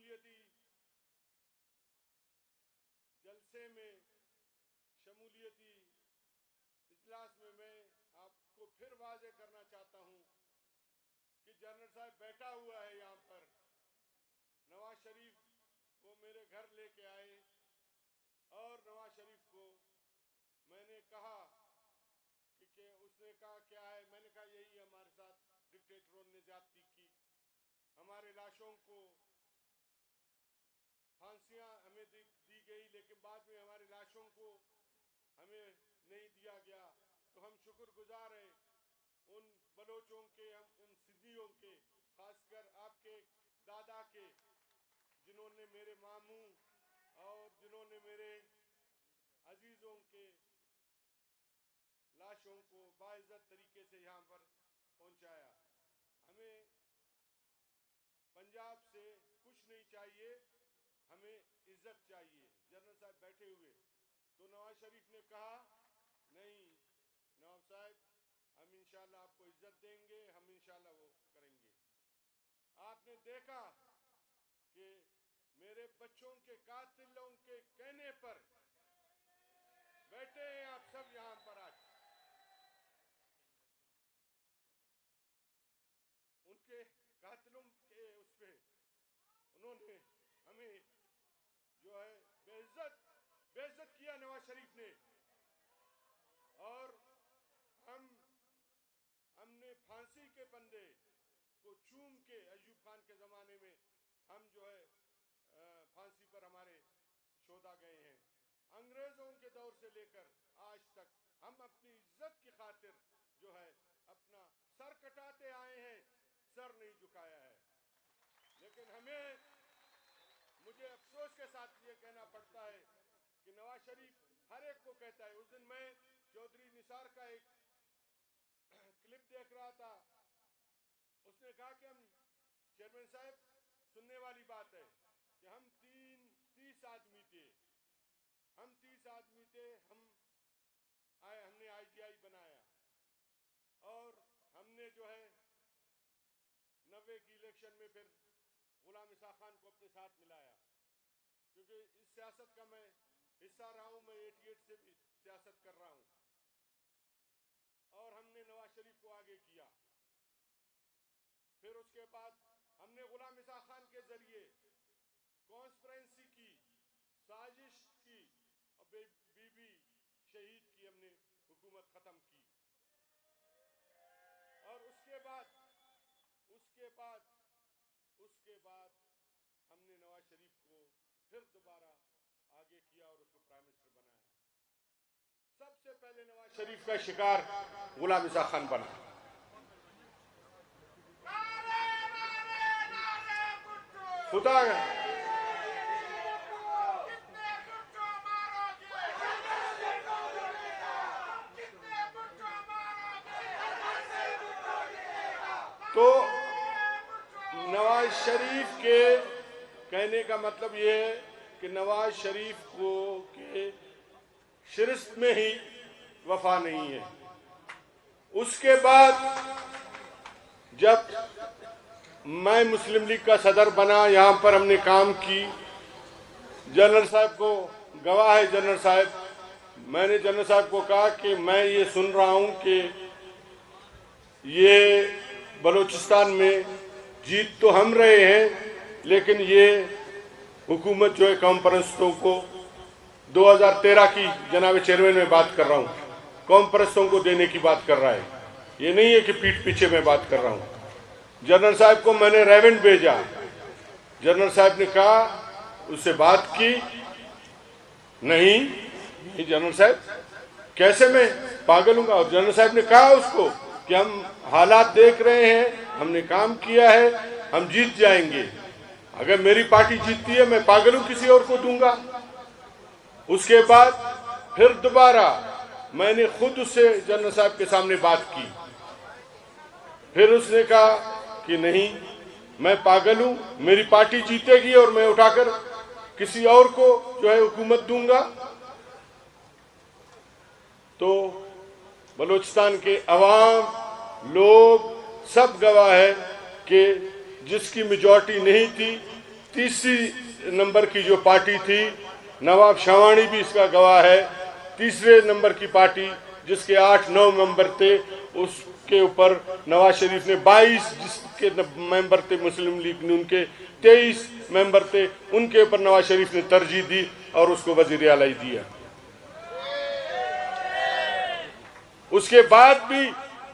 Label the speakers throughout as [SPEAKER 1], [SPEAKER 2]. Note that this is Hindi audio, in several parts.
[SPEAKER 1] शमूलियती जलसे में, शमूलियती इजलास में मैं आपको फिर वाजे करना चाहता हूं कि जनरल साहब बैठा हुआ है यहाँ पर। नवाज शरीफ को मेरे घर लेके आए और नवाज शरीफ को मैंने कहा कि उसने कहा क्या है, मैंने कहा यही हमारे साथ डिक्टेटरों ने ज्यादती की, हमारे लाशों को फांसियां हमें दी गई, लेकिन बाद में हमारी लाशों को हमें नहीं दिया गया। तो हम शुक्रगुजार हैं उन बलोचों के, हम उन सिद्धियों के, खासकर आपके दादा के, जिन्होंने मेरे मामू और जिन्होंने मेरे अजीजों के लाशों को बाइज्जत तरीके से यहाँ पर पहुंचाया। हमें पंजाब से कुछ नहीं चाहिए, हमें इज्जत चाहिए। जनरल साहब बैठे हुए, तो नवाज शरीफ ने कहा नहीं नवाब साहब, हम इंशाल्लाह आपको इज्जत देंगे, हम इंशाल्लाह वो करेंगे। आपने देखा कि मेरे बच्चों के कातिलों के कहने पर बैठे हैं आप सब यहाँ पर आज, उनके कातिलों के उस पे उन्होंने हमें जो है बेइज्जत किया नवाज शरीफ ने। और हमने फांसी के फंदे को चूम के, अयूब खान के जमाने में हम जो है फांसी पर हमारे शोधा गए हैं। अंग्रेजों के दौर से लेकर आज तक हम अपनी इज्जत की खातिर जो है अपना सर कटाते आए हैं, सर नहीं झुकाया है। लेकिन मुझे अफसोस के साथ ये कहना पड़ता है कि नवाज शरीफ हर एक को कहता है। उस दिन मैं चौधरी निसार का एक क्लिप देख रहा था, उसने कहा कि हम चेयरमैन साहब, सुनने वाली बात है कि हम 30 आदमी थे, हमने IGI बनाया और हमने जो है 90 की इलेक्शन में फिर गुलाम इसा खान को अपने साथ मिलाया, क्योंकि इस सियासत का मैं हिस्सा रहा हूं, मैं 88 से भी सियासत कर रहा हूं। और हमने नवाज शरीफ को आगे किया। फिर उसके बाद हमने गुलाम इसा खान के जरिए कॉन्स्पिरेंसी की, साजिश की और बीबी शहीद की, हमने हुकूमत खत्म की। और उसके बाद हमने नवाज शरीफ को फिर दोबारा आगे किया और उसको प्राइम मिनिस्टर बनाया। सबसे पहले नवाज शरीफ का शिकार गुलाम इसा खान बना। खुदा तो नवाज शरीफ के कहने का मतलब ये है कि नवाज शरीफ को के शिरस्त में ही वफा नहीं है। उसके बाद जब मैं मुस्लिम लीग का सदर बना, यहाँ पर हमने काम की। जनरल साहब को गवाह है जनरल साहब, मैंने जनरल साहब को कहा कि मैं ये सुन रहा हूँ कि ये बलूचिस्तान में जीत तो हम रहे हैं, लेकिन ये हुकूमत जो है कॉम्परस्तों को 2013 की जनाब चेयरमैन में बात कर रहा हूँ, कॉम्परस्तों को देने की बात कर रहा है। ये नहीं है कि पीठ पीछे मैं बात कर रहा हूँ। जनरल साहब को मैंने रेवेंट भेजा, जनरल साहब ने कहा, उससे बात की, नहीं जनरल साहब कैसे मैं पागल हूँ। और जनरल साहब ने कहा उसको कि हम हालात देख रहे हैं, हमने काम किया है, हम जीत जाएंगे। अगर मेरी पार्टी जीतती है मैं पागल हूँ किसी और को दूंगा। उसके बाद फिर दोबारा मैंने खुद उससे जनरल साहब के सामने बात की। फिर उसने कहा कि नहीं मैं पागल हूँ, मेरी पार्टी जीतेगी और मैं उठाकर किसी और को जो है हुकूमत दूंगा। तो बलूचिस्तान के अवाम लोग सब गवाह है कि जिसकी मेजॉरिटी नहीं थी तीसरी नंबर की जो पार्टी थी, नवाब शावानी भी इसका गवाह है, तीसरे नंबर की पार्टी जिसके 8-9 मेंबर थे, उसके ऊपर नवाज शरीफ ने 22 जिसके मेंबर थे मुस्लिम लीग ने उनके 23 मेंबर थे, उनके ऊपर नवाज शरीफ ने तरजीह दी और उसको वजीर आला दिया। उसके बाद भी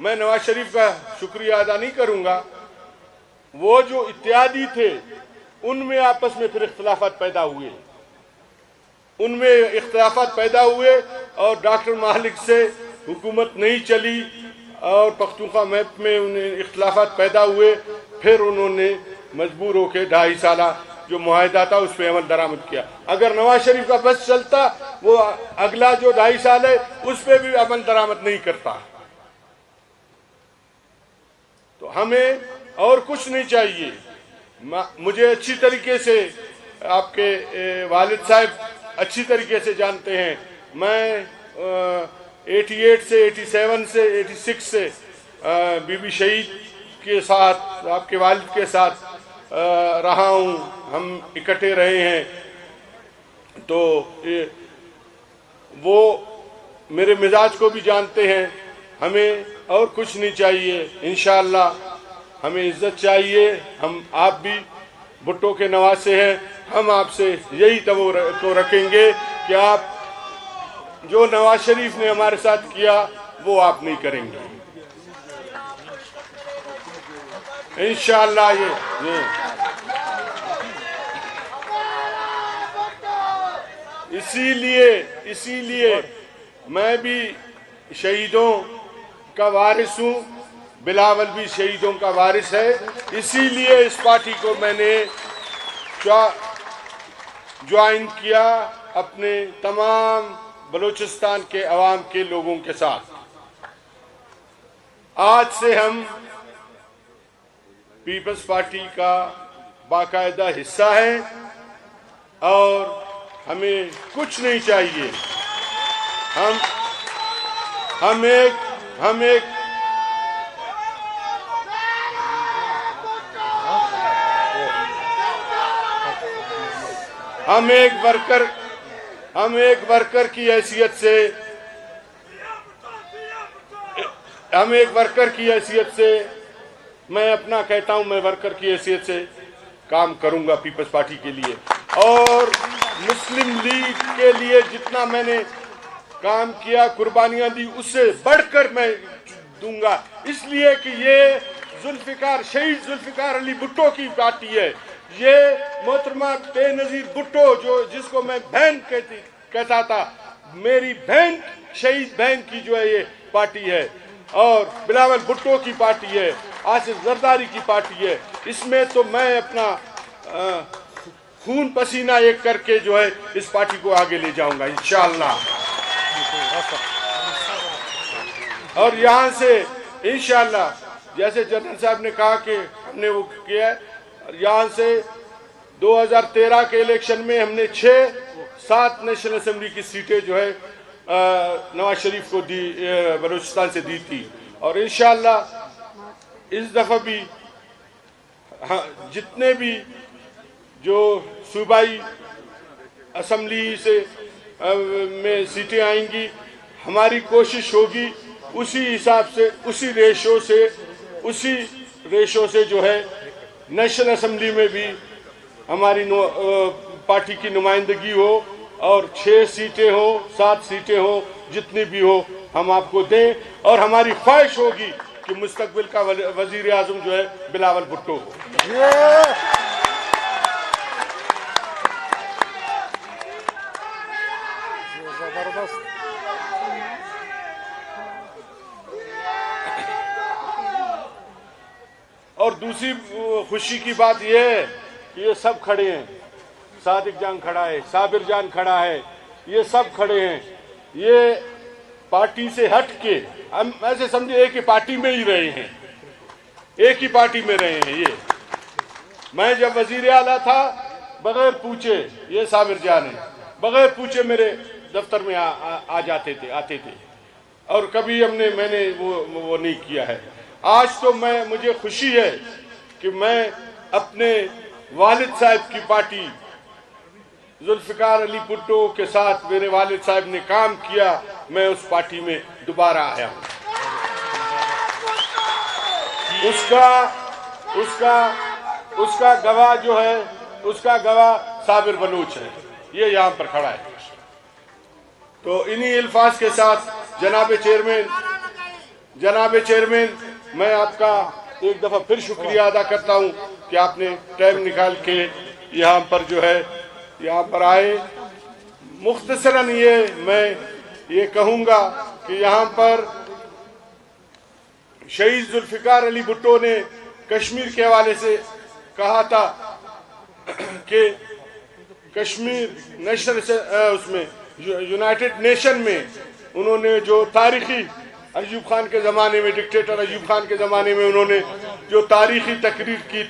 [SPEAKER 1] मैं नवाज शरीफ का शुक्रिया अदा नहीं करूंगा। वो जो इत्यादि थे उनमें आपस में फिर इख्तिलाफात पैदा हुए, और डॉक्टर मालिक से हुकूमत नहीं चली और पख्तूनख्वा मैप में उन्हें इख्तिलाफात पैदा हुए। फिर उन्होंने मजबूर होकर 2.5 साल जो मुआहदा था उस पर अमल दरामद किया। अगर नवाज शरीफ का बस चलता, वो अगला जो 2.5 साल है उस पर भी अमल दरामद नहीं करता। तो हमें और कुछ नहीं चाहिए। मुझे अच्छी तरीके से आपके वालिद साहब अच्छी तरीके से जानते हैं। मैं 88 से 87 से 86 से बीबी शहीद के साथ, आपके वालिद के साथ रहा हूँ, हम इकट्ठे रहे हैं। तो वो मेरे मिजाज को भी जानते हैं। हमें और कुछ नहीं चाहिए, इंशाअल्लाह हमें इज्जत चाहिए। हम आप भी भुट्टो के नवासे हैं, हम आपसे यही तो रखेंगे कि आप जो नवाज शरीफ ने हमारे साथ किया वो आप नहीं करेंगे इंशाअल्लाह। ये इसीलिए मैं भी शहीदों का वारिस हूँ, बिलावल भी शहीदों का वारिस है। इसीलिए इस पार्टी को मैंने ज्वाइन किया अपने तमाम बलूचिस्तान के अवाम के लोगों के साथ। आज से हम पीपल्स पार्टी का बाकायदा हिस्सा है और हमें कुछ नहीं चाहिए। हम एक वर्कर की हैसियत से मैं अपना कहता हूं, मैं वर्कर की हैसियत से काम करूंगा पीपल्स पार्टी के लिए और मुस्लिम लीग के लिए जितना मैंने काम किया, कुर्बानियां दी, उससे बढ़कर मैं दूंगा। इसलिए कि ये शहीद जुल्फिकार अली भुट्टो की पार्टी है। ये मोहतरमा बेनजीर भुट्टो जिसको मैं बहन कहता था, मेरी बहन, शहीद बहन की जो है ये पार्टी है और बिलावल भुट्टो की पार्टी है, आसिफ जरदारी की पार्टी है। इसमें तो मैं अपना खून पसीना एक करके जो है इस पार्टी को आगे ले जाऊंगा इंशाअल्लाह। और यहाँ से इंशाअल्लाह जैसे जनरल साहब ने कहा कि हमने वो किया है, यहाँ से 2013 के इलेक्शन में हमने 6-7 नेशनल असेंबली की सीटें जो है नवाज शरीफ को दी, बलूचिस्तान से दी थी। और इंशाअल्लाह इस दफा भी जितने भी जो सूबाई असेंबली से में सीटें आएंगी, हमारी कोशिश होगी उसी हिसाब से, उसी रेशो से जो है नेशनल असेंबली में भी हमारी पार्टी की नुमाइंदगी हो और 6 सीटें हो, 7 सीटें हो, जितनी भी हो हम आपको दें। और हमारी ख्वाहिश होगी कि मुस्तकबिल का वजीर आजम जो है बिलावल भुट्टो हो। और दूसरी खुशी की बात यह है कि ये सब खड़े हैं, सादिक जान खड़ा है, साबिर जान खड़ा है, ये सब खड़े हैं। ये पार्टी से हट के हम ऐसे समझे एक ही पार्टी में ही रहे हैं, एक ही पार्टी में रहे हैं। ये मैं जब वजीर आला था बगैर पूछे, ये साबिर जान है, बगैर पूछे मेरे दफ्तर में आते थे और कभी मैंने वो नहीं किया है। आज तो मुझे खुशी है कि मैं अपने वालिद साहब की पार्टी जुल्फिकार अली भुट्टो के साथ मेरे वालिद साहब ने काम किया, मैं उस पार्टी में दोबारा आया हूँ। उसका गवाह जो है, उसका गवाह साबिर बलूच है, ये यहाँ पर खड़ा है। तो इन्हीं अल्फाज के साथ जनाब चेयरमैन मैं आपका एक दफा फिर शुक्रिया अदा करता हूँ कि आपने टाइम निकाल के यहाँ पर जो है यहाँ पर आए। मुख्तसरन मैं ये कहूँगा कि यहाँ पर शहीद जुल्फिकार अली भुट्टो ने कश्मीर के हवाले से कहा था कि कश्मीर नेशनल उसमें यूनाइटेड नेशन में उन्होंने जो तारीखी अयूब खान के ज़माने में, डिक्टेटर अयूब खान के ज़माने में उन्होंने जो तारीखी तकरीर की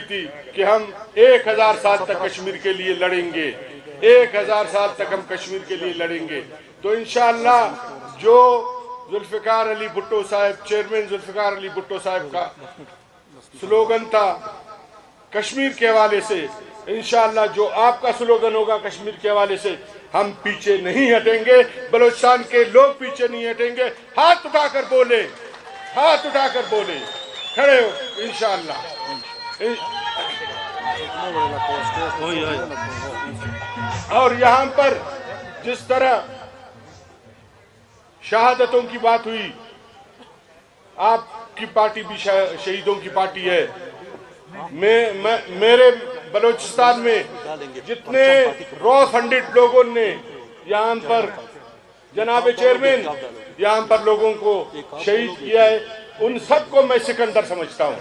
[SPEAKER 1] थी कि हम 1000 साल तक कश्मीर के लिए लड़ेंगे, 1000 साल तक हम कश्मीर के लिए लड़ेंगे। तो इंशाअल्लाह जो जुल्फिकार अली भुट्टो साहब, चेयरमैन जुल्फिकार अली भुट्टो साहब का स्लोगन था कश्मीर के हवाले से, इंशाअल्लाह जो आपका स्लोगन होगा कश्मीर के हवाले से, हम पीछे नहीं हटेंगे, बलूचिस्तान के लोग पीछे नहीं हटेंगे। हाथ उठाकर बोले, खड़े हो इंशाअल्लाह। और यहाँ पर जिस तरह शहादतों की बात हुई, आपकी पार्टी भी शहीदों की पार्टी है। मेरे बलूचिस्तान में जितने रॉ फंडेड लोगों ने यहाँ पर जनाब चेयरमैन यहाँ पर लोगों को शहीद किया है, उन सबको मैं सिकंदर समझता हूँ।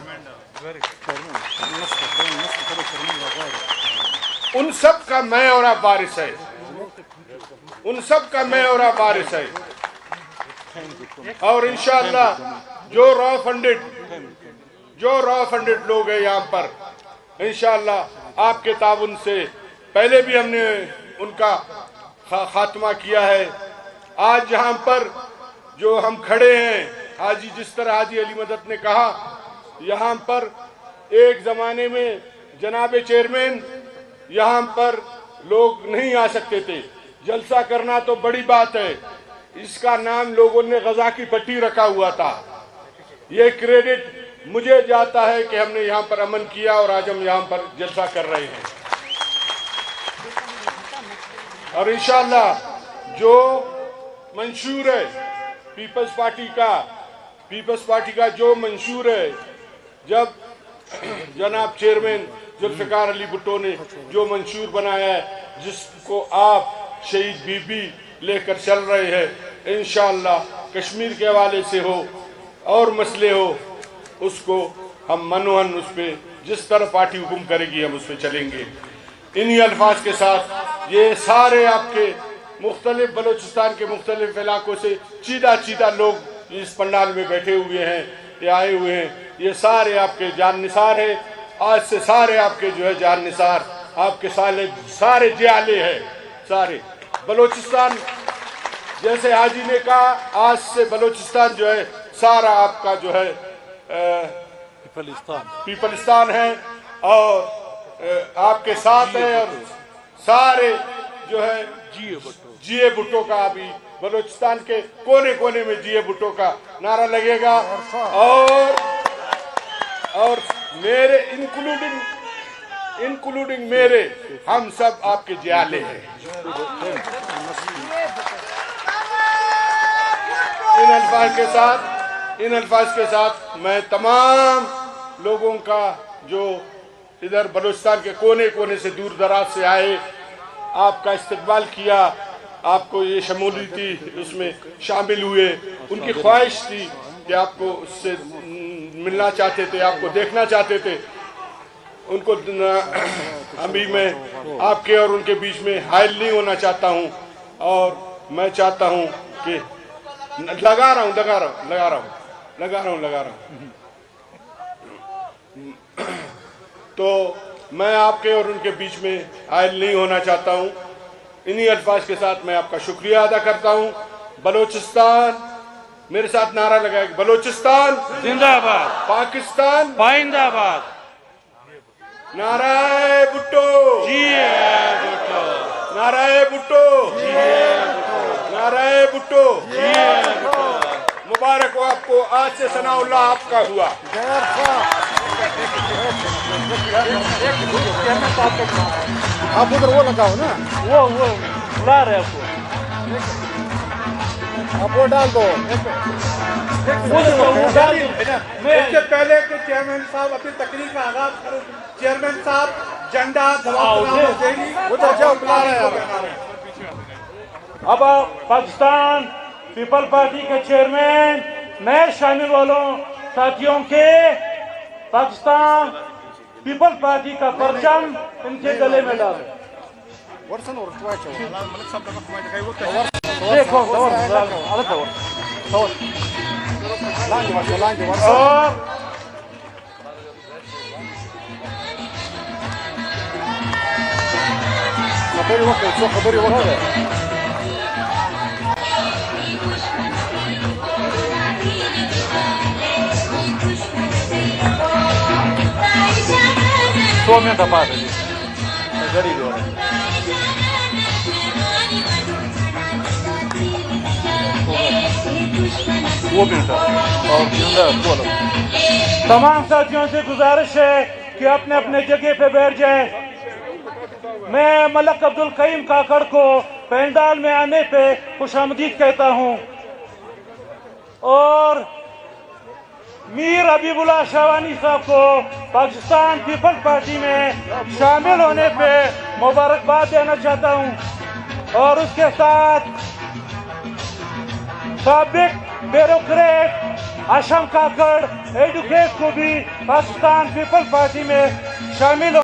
[SPEAKER 1] उन सब का मैं और आप वारिस है, और इंशाअल्लाह जो रॉ फंडेड लोग हैं यहाँ पर, इंशाअल्लाह आपके ताउन से पहले भी हमने उनका खात्मा किया है। आज यहाँ पर जो हम खड़े हैं, हाजी जिस तरह हाजी अली मदद ने कहा, यहाँ पर एक जमाने में जनाब चेयरमैन यहाँ पर लोग नहीं आ सकते थे, जलसा करना तो बड़ी बात है, इसका नाम लोगों ने गजा की पट्टी रखा हुआ था। ये क्रेडिट मुझे जाता है कि हमने यहाँ पर अमन किया और आज हम यहाँ पर जलसा कर रहे हैं। और इंशाअल्लाह जो मंशूर है पीपल्स पार्टी का जो मंशूर है, जब जनाब चेयरमैन जुल्फिकार अली भुट्टो ने जो मंशूर बनाया है, जिसको आप शहीद बीबी लेकर चल रहे हैं, इंशाअल्लाह कश्मीर के हवाले से हो और मसले हो, उसको हम मनोहन उस पर जिस तरह पार्टी हुक्म करेगी हम उस पर चलेंगे। इन्हीं अल्फाज के साथ ये सारे आपके मुख्तलिफ बलूचिस्तान के मुख्तलिफ इलाकों से चीदा लोग इस पंडाल में बैठे हुए हैं, ये आए हुए हैं, ये सारे आपके जान निसार है। आज से सारे आपके जो है जान निसार, आपके सारे जियाले हैं, सारे बलूचिस्तान, जैसे हाजी ने कहा, आज से बलूचिस्तान जो है सारा आपका जो है पीपलिस्तान है और आपके साथ है। और सारे जो है जिए भुट्टो का अभी बलूचिस्तान के कोने कोने में जिए भुट्टो का नारा लगेगा। और मेरे इंक्लूडिंग मेरे, हम सब आपके जियाले हैं। इन अल्फाज के साथ मैं तमाम लोगों का जो इधर बलूचिस्तान के कोने कोने से दूर दराज से आए, आपका इस्तकबाल किया, आपको ये शमूलियती उसमें शामिल हुए, उनकी ख्वाहिश थी कि आपको उससे मिलना चाहते थे, आपको देखना चाहते थे, उनको अभी मैं आपके और उनके बीच में हाइल नहीं होना चाहता हूं। और मैं चाहता हूं कि लगा रहा हूं तो मैं आपके और उनके बीच में हाइल नहीं होना चाहता हूं। इन्हीं अल्फाज के साथ मैं आपका शुक्रिया अदा करता हूं। बलूचिस्तान, मेरे साथ नारा लगाएगा, बलूचिस्तान
[SPEAKER 2] जिंदाबाद,
[SPEAKER 1] पाकिस्तान
[SPEAKER 2] पाइंदाबाद,
[SPEAKER 1] नाराय भुट्टो, नाराय भुट्टो, नाराय भुट्टो। मुबारक हो आपको, आज से सनाउल्लाह आपका हुआ।
[SPEAKER 2] आप उधर वो लगाओ ना,
[SPEAKER 3] वो बुला रहे आपको,
[SPEAKER 2] आप वो डाल दो।
[SPEAKER 3] वो डाल दो।
[SPEAKER 2] इससे पहले कि चेयरमैन साहब अपनी तकरीर का आगाज करें, चेयरमैन साहब झंडा उधर जाओ, बुला रहे हैं।
[SPEAKER 3] अब पाकिस्तान पीपल पार्टी के चेयरमैन नए शामिल वालों साथियों के पाकिस्तान पीपल पार्टी का परचम इनके गले में डालें। देखो और
[SPEAKER 2] खबरी वक्त
[SPEAKER 3] दो मिनट बाद गरीब हो रहे 2 मिनट और बोलो। तमाम साथियों से गुजारिश है कि अपने अपने जगह पे बैठ जाए। मैं मलक अब्दुल कईम काकड़ को पंडाल में आने पे खुशामदीद कहता हूँ और मीर हबीबुल्लाह शाहवानी साहब को पाकिस्तान पीपल्स पार्टी में शामिल होने पे मुबारकबाद देना चाहता हूं और उसके साथ साबिक ब्यूरोक्रेट आशम काकड़ एडवोकेट को भी पाकिस्तान पीपल्स पार्टी में शामिल